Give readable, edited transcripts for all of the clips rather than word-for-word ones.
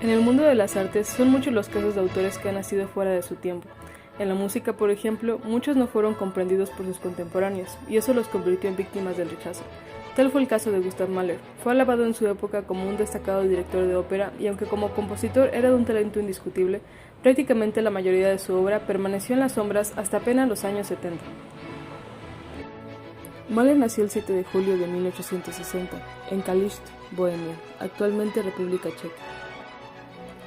En el mundo de las artes son muchos los casos de autores que han nacido fuera de su tiempo. En la música, por ejemplo, muchos no fueron comprendidos por sus contemporáneos, y eso los convirtió en víctimas del rechazo. Tal fue el caso de Gustav Mahler. Fue alabado en su época como un destacado director de ópera, y aunque como compositor era de un talento indiscutible, prácticamente la mayoría de su obra permaneció en las sombras hasta apenas los años 70. Mahler nació el 7 de julio de 1860, en Kalisz, Bohemia, actualmente República Checa.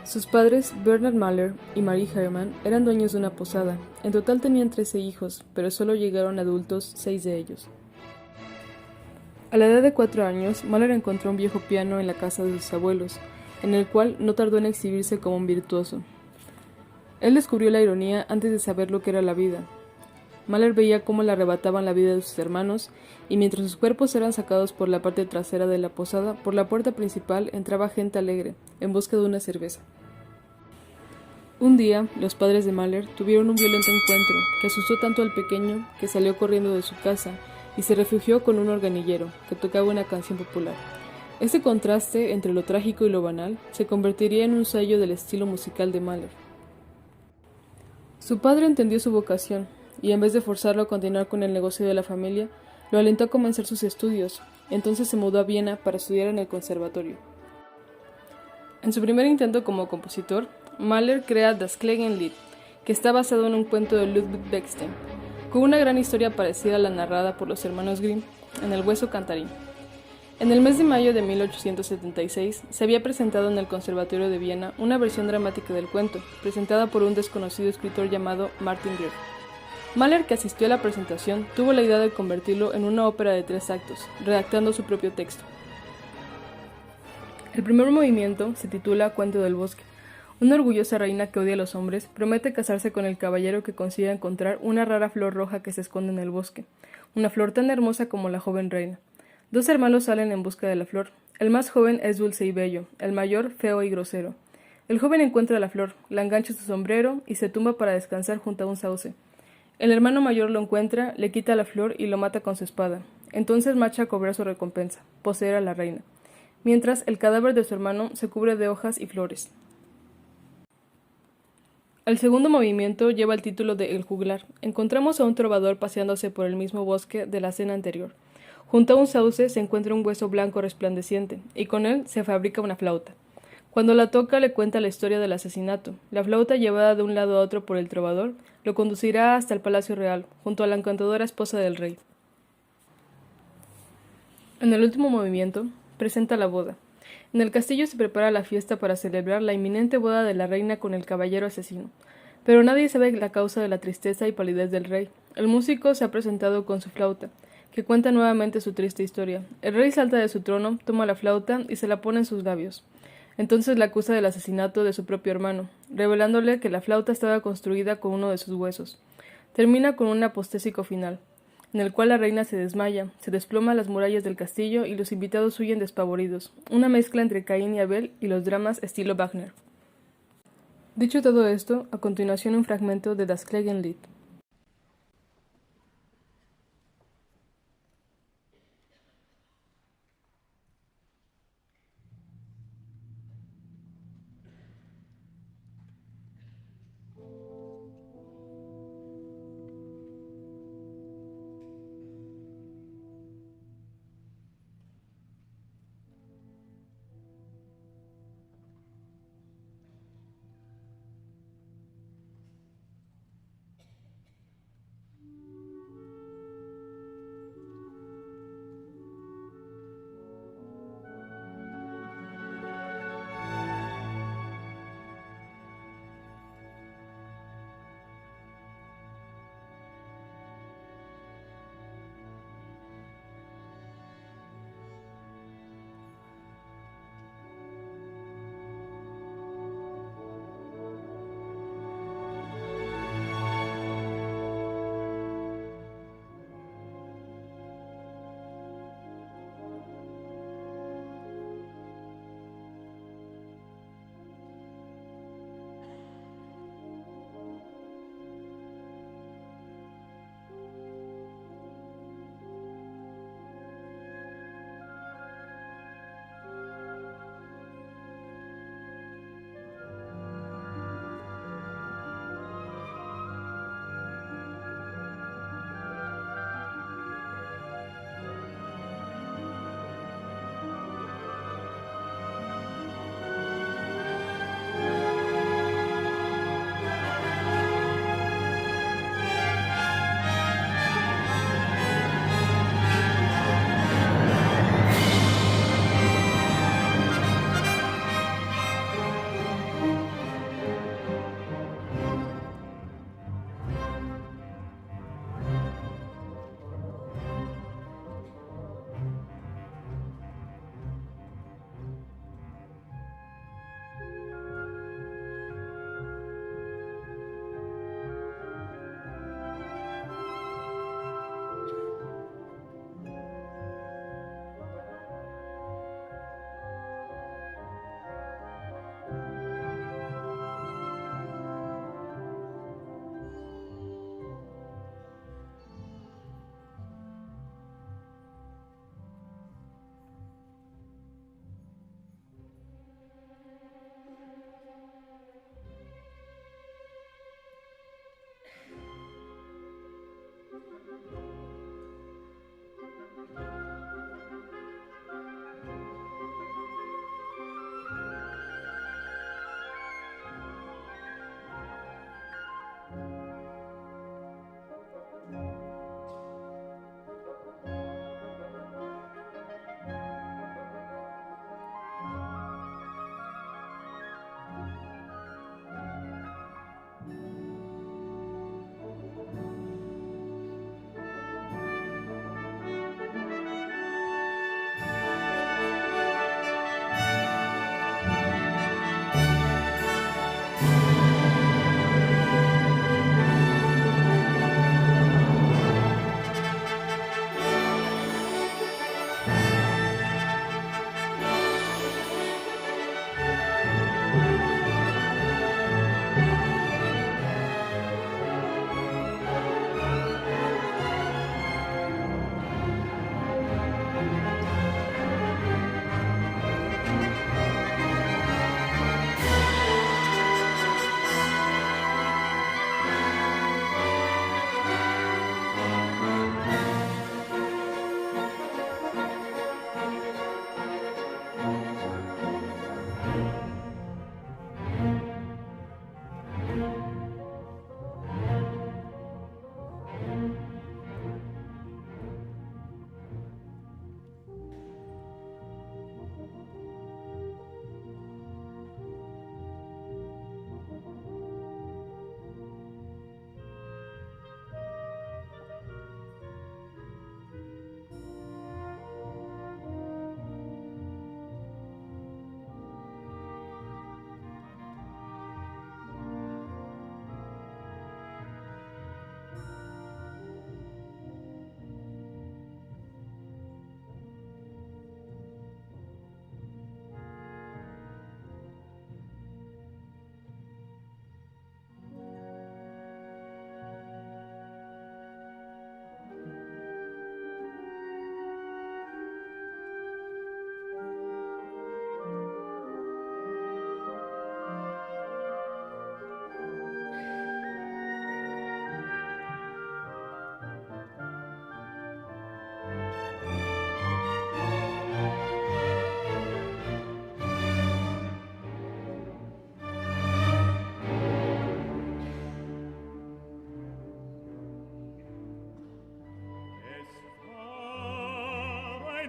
Sus padres, Bernhard Mahler y Marie Hermann, eran dueños de una posada. En total tenían 13 hijos, pero solo llegaron adultos 6 de ellos. A la edad de 4 años, Mahler encontró un viejo piano en la casa de sus abuelos, en el cual no tardó en exhibirse como un virtuoso. Él descubrió la ironía antes de saber lo que era la vida. Mahler veía cómo le arrebataban la vida de sus hermanos, y mientras sus cuerpos eran sacados por la parte trasera de la posada, por la puerta principal entraba gente alegre, en busca de una cerveza. Un día, los padres de Mahler tuvieron un violento encuentro que asustó tanto al pequeño que salió corriendo de su casa y se refugió con un organillero que tocaba una canción popular. Este contraste entre lo trágico y lo banal se convertiría en un sello del estilo musical de Mahler. Su padre entendió su vocación y en vez de forzarlo a continuar con el negocio de la familia, lo alentó a comenzar sus estudios. Entonces se mudó a Viena para estudiar en el conservatorio. En su primer intento como compositor, Mahler crea Das Klegenlied, que está basado en un cuento de Ludwig Bechstein, con una gran historia parecida a la narrada por los hermanos Grimm en El hueso cantarín. En el mes de mayo de 1876 se había presentado en el Conservatorio de Viena una versión dramática del cuento, presentada por un desconocido escritor llamado Martin Greff. Mahler, que asistió a la presentación, tuvo la idea de convertirlo en una ópera de 3 actos, redactando su propio texto. El primer movimiento se titula Cuento del bosque. Una orgullosa reina que odia a los hombres promete casarse con el caballero que consiga encontrar una rara flor roja que se esconde en el bosque, una flor tan hermosa como la joven reina. 2 hermanos salen en busca de la flor. El más joven es dulce y bello, el mayor feo y grosero. El joven encuentra la flor, la engancha a su sombrero y se tumba para descansar junto a un sauce. El hermano mayor lo encuentra, le quita la flor y lo mata con su espada. Entonces marcha a cobrar su recompensa, poseer a la reina, mientras el cadáver de su hermano se cubre de hojas y flores. El segundo movimiento lleva el título de El juglar. Encontramos a un trovador paseándose por el mismo bosque de la escena anterior. Junto a un sauce se encuentra un hueso blanco resplandeciente, y con él se fabrica una flauta. Cuando la toca le cuenta la historia del asesinato. La flauta, llevada de un lado a otro por el trovador, lo conducirá hasta el palacio real, junto a la encantadora esposa del rey. En el último movimiento, presenta la boda. En el castillo se prepara la fiesta para celebrar la inminente boda de la reina con el caballero asesino. Pero nadie sabe la causa de la tristeza y palidez del rey. El músico se ha presentado con su flauta, que cuenta nuevamente su triste historia. El rey salta de su trono, toma la flauta y se la pone en sus labios. Entonces la acusa del asesinato de su propio hermano, revelándole que la flauta estaba construida con uno de sus huesos. Termina con un apostésico final, en el cual la reina se desmaya, se desploma las murallas del castillo y los invitados huyen despavoridos, una mezcla entre Caín y Abel y los dramas estilo Wagner. Dicho todo esto, a continuación un fragmento de Das Klegenlied.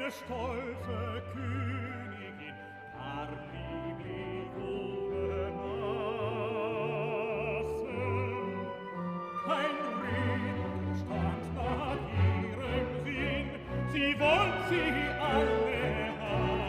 eine stolze Königin, gar blieb die junge Masse. Kein Reden stand nach ihrem Sinn, sie wollt sie alle hassen.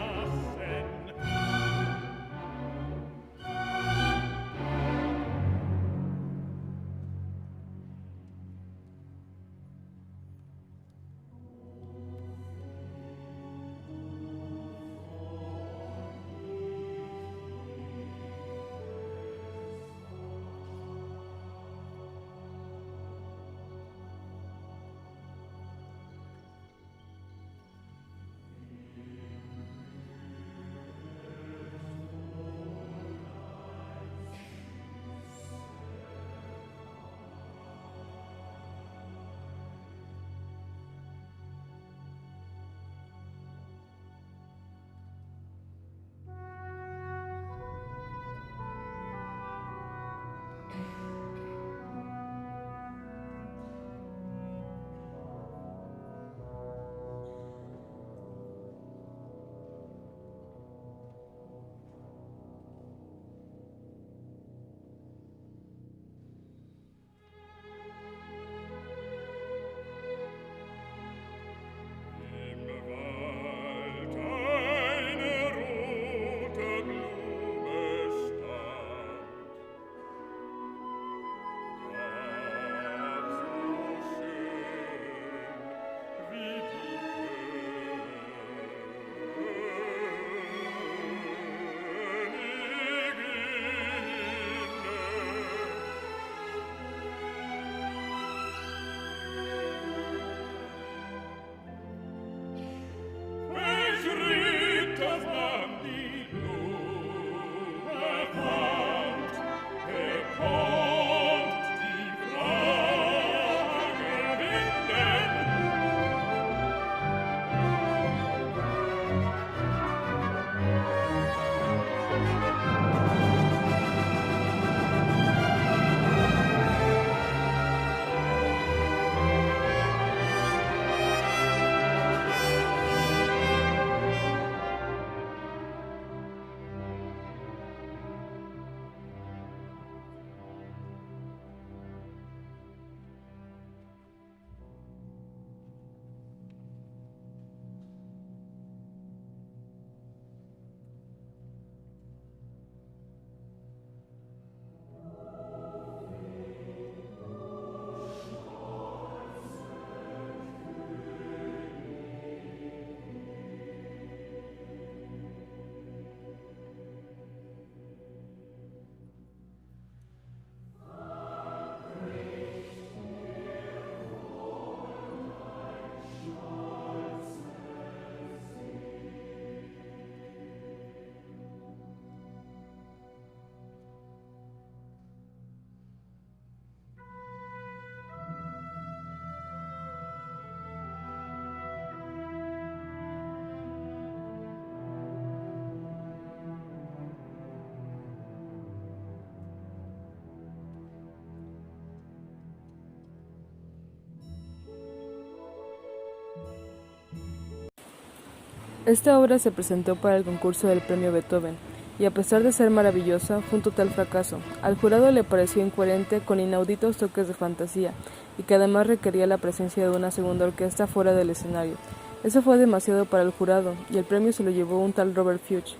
Esta obra se presentó para el concurso del Premio Beethoven, y a pesar de ser maravillosa, fue un total fracaso. Al jurado le pareció incoherente, con inauditos toques de fantasía, y que además requería la presencia de una segunda orquesta fuera del escenario. Eso fue demasiado para el jurado, y el premio se lo llevó un tal Robert Fuchs,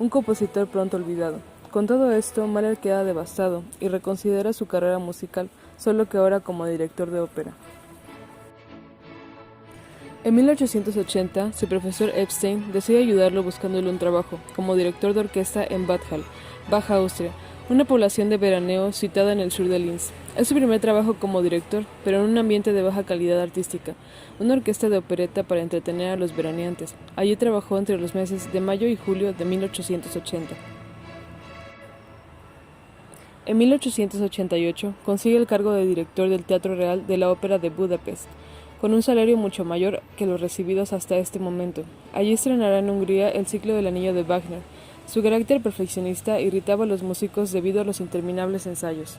un compositor pronto olvidado. Con todo esto, Mahler queda devastado, y reconsidera su carrera musical, solo que ahora como director de ópera. En 1880, su profesor Epstein decide ayudarlo buscándole un trabajo como director de orquesta en Bad Hall, Baja Austria, una población de veraneo situada en el sur de Linz. Es su primer trabajo como director, pero en un ambiente de baja calidad artística, una orquesta de opereta para entretener a los veraneantes. Allí trabajó entre los meses de mayo y julio de 1880. En 1888 consigue el cargo de director del Teatro Real de la Ópera de Budapest, con un salario mucho mayor que los recibidos hasta este momento. Allí estrenará en Hungría el ciclo del Anillo de Wagner. Su carácter perfeccionista irritaba a los músicos debido a los interminables ensayos.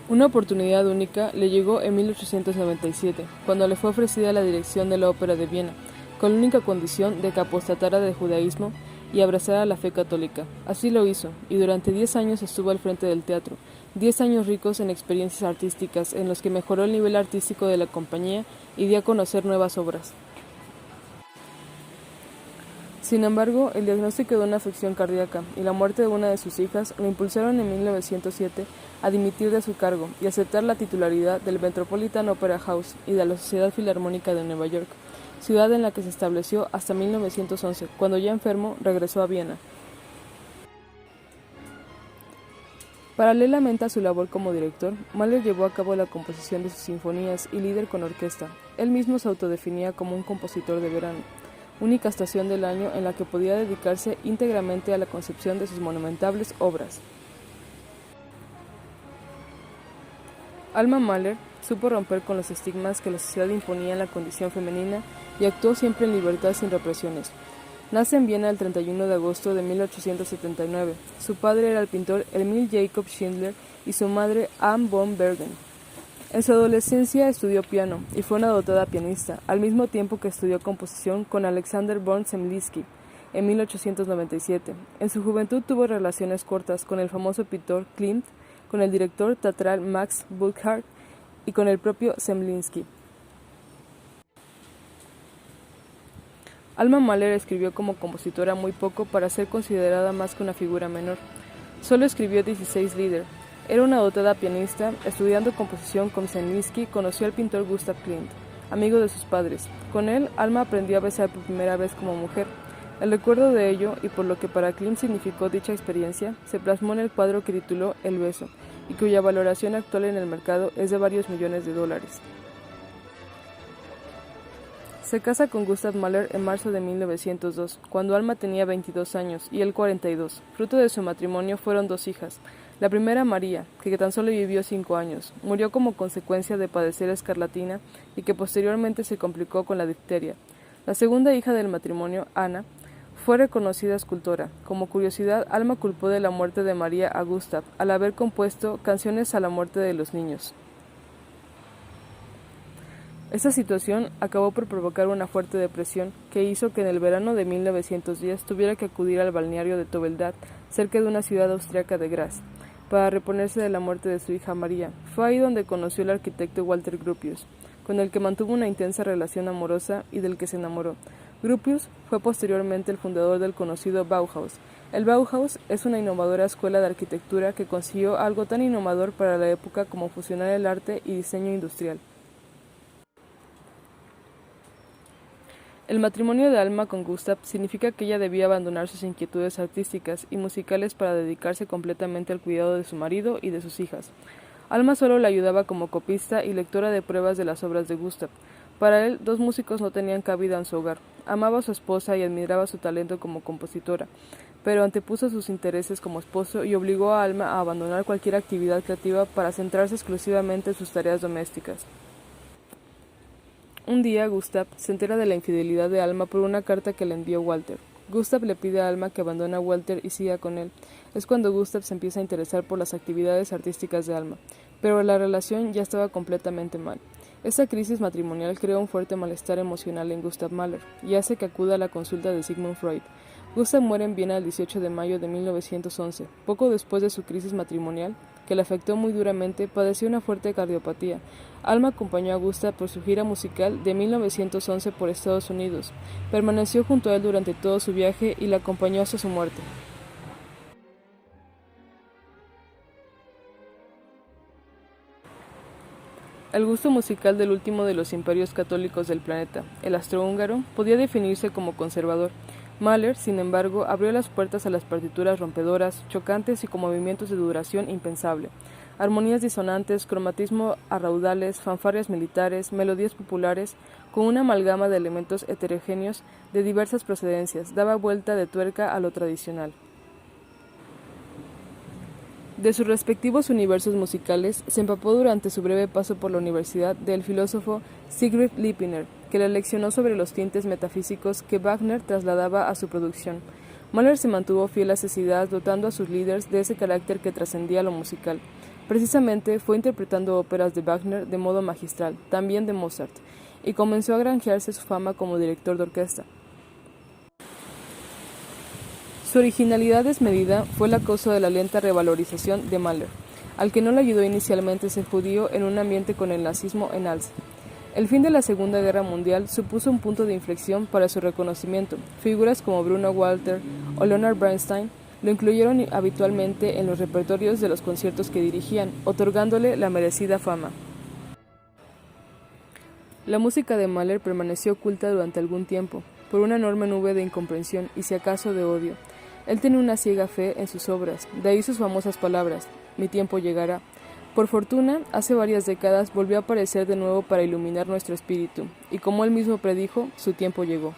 Una oportunidad única le llegó en 1897, cuando le fue ofrecida la dirección de la Ópera de Viena, con la única condición de que apostatara del judaísmo y abrazara la fe católica. Así lo hizo, y durante 10 años estuvo al frente del teatro, 10 años ricos en experiencias artísticas, en los que mejoró el nivel artístico de la compañía y dio a conocer nuevas obras. Sin embargo, el diagnóstico de una afección cardíaca y la muerte de una de sus hijas lo impulsaron en 1907 a dimitir de su cargo y aceptar la titularidad del Metropolitan Opera House y de la Sociedad Filarmónica de Nueva York, ciudad en la que se estableció hasta 1911, cuando ya enfermo regresó a Viena. Paralelamente a su labor como director, Mahler llevó a cabo la composición de sus sinfonías y líder con orquesta. Él mismo se autodefinía como un compositor de verano, única estación del año en la que podía dedicarse íntegramente a la concepción de sus monumentables obras. Alma Mahler supo romper con los estigmas que la sociedad imponía en la condición femenina y actuó siempre en libertad sin represiones. Nace en Viena el 31 de agosto de 1879. Su padre era el pintor Emil Jakob Schindler y su madre Anne von Bergen. En su adolescencia estudió piano y fue una dotada pianista, al mismo tiempo que estudió composición con Alexander von Zemlinsky en 1897. En su juventud tuvo relaciones cortas con el famoso pintor Klimt, con el director teatral Max Burkhardt y con el propio Zemlinsky. Alma Mahler escribió como compositora muy poco para ser considerada más que una figura menor. Solo escribió 16 lieder. Era una dotada pianista. Estudiando composición con Zemlinsky, conoció al pintor Gustav Klimt, amigo de sus padres. Con él, Alma aprendió a besar por primera vez como mujer. El recuerdo de ello, y por lo que para Klimt significó dicha experiencia, se plasmó en el cuadro que tituló El beso, y cuya valoración actual en el mercado es de varios millones de dólares. Se casa con Gustav Mahler en marzo de 1902, cuando Alma tenía 22 años y él 42. Fruto de su matrimonio fueron 2 hijas. La primera, María, que tan solo vivió 5 años, murió como consecuencia de padecer escarlatina y que posteriormente se complicó con la difteria. La segunda hija del matrimonio, Ana, fue reconocida escultora. Como curiosidad, Alma culpó de la muerte de María a Gustav, al haber compuesto canciones a la muerte de los niños. Esta situación acabó por provocar una fuerte depresión que hizo que en el verano de 1910 tuviera que acudir al balneario de Tobeldad, cerca de una ciudad austriaca de Graz, para reponerse de la muerte de su hija María. Fue ahí donde conoció al arquitecto Walter Gropius, con el que mantuvo una intensa relación amorosa y del que se enamoró. Gropius fue posteriormente el fundador del conocido Bauhaus. El Bauhaus es una innovadora escuela de arquitectura que consiguió algo tan innovador para la época como fusionar el arte y diseño industrial. El matrimonio de Alma con Gustav significa que ella debía abandonar sus inquietudes artísticas y musicales para dedicarse completamente al cuidado de su marido y de sus hijas. Alma solo le ayudaba como copista y lectora de pruebas de las obras de Gustav. Para él, 2 músicos no tenían cabida en su hogar. Amaba a su esposa y admiraba su talento como compositora, pero antepuso sus intereses como esposo y obligó a Alma a abandonar cualquier actividad creativa para centrarse exclusivamente en sus tareas domésticas. Un día, Gustav se entera de la infidelidad de Alma por una carta que le envió Walter. Gustav le pide a Alma que abandone a Walter y siga con él. Es cuando Gustav se empieza a interesar por las actividades artísticas de Alma, pero la relación ya estaba completamente mal. Esta crisis matrimonial creó un fuerte malestar emocional en Gustav Mahler y hace que acuda a la consulta de Sigmund Freud. Gustav muere en Viena el 18 de mayo de 1911. Poco después de su crisis matrimonial, que le afectó muy duramente, padeció una fuerte cardiopatía. Alma acompañó a Gustav por su gira musical de 1911 por Estados Unidos. Permaneció junto a él durante todo su viaje y le acompañó hasta su muerte. El gusto musical del último de los imperios católicos del planeta, el austrohúngaro, podía definirse como conservador. Mahler, sin embargo, abrió las puertas a las partituras rompedoras, chocantes y con movimientos de duración impensable. Armonías disonantes, cromatismo a raudales, fanfarrias militares, melodías populares, con una amalgama de elementos heterogéneos de diversas procedencias, daba vuelta de tuerca a lo tradicional. De sus respectivos universos musicales se empapó durante su breve paso por la universidad del filósofo Siegfried Lipiner, que le leccionó sobre los tintes metafísicos que Wagner trasladaba a su producción. Mahler se mantuvo fiel a esas ideas, dotando a sus líderes de ese carácter que trascendía lo musical. Precisamente fue interpretando óperas de Wagner de modo magistral, también de Mozart, y comenzó a granjearse su fama como director de orquesta. Su originalidad desmedida fue la causa de la lenta revalorización de Mahler, al que no le ayudó inicialmente ser judío en un ambiente con el nazismo en alza. El fin de la Segunda Guerra Mundial supuso un punto de inflexión para su reconocimiento. Figuras como Bruno Walter o Leonard Bernstein lo incluyeron habitualmente en los repertorios de los conciertos que dirigían, otorgándole la merecida fama. La música de Mahler permaneció oculta durante algún tiempo, por una enorme nube de incomprensión y si acaso de odio. Él tenía una ciega fe en sus obras, de ahí sus famosas palabras, «Mi tiempo llegará». Por fortuna, hace varias décadas volvió a aparecer de nuevo para iluminar nuestro espíritu, y como él mismo predijo, su tiempo llegó.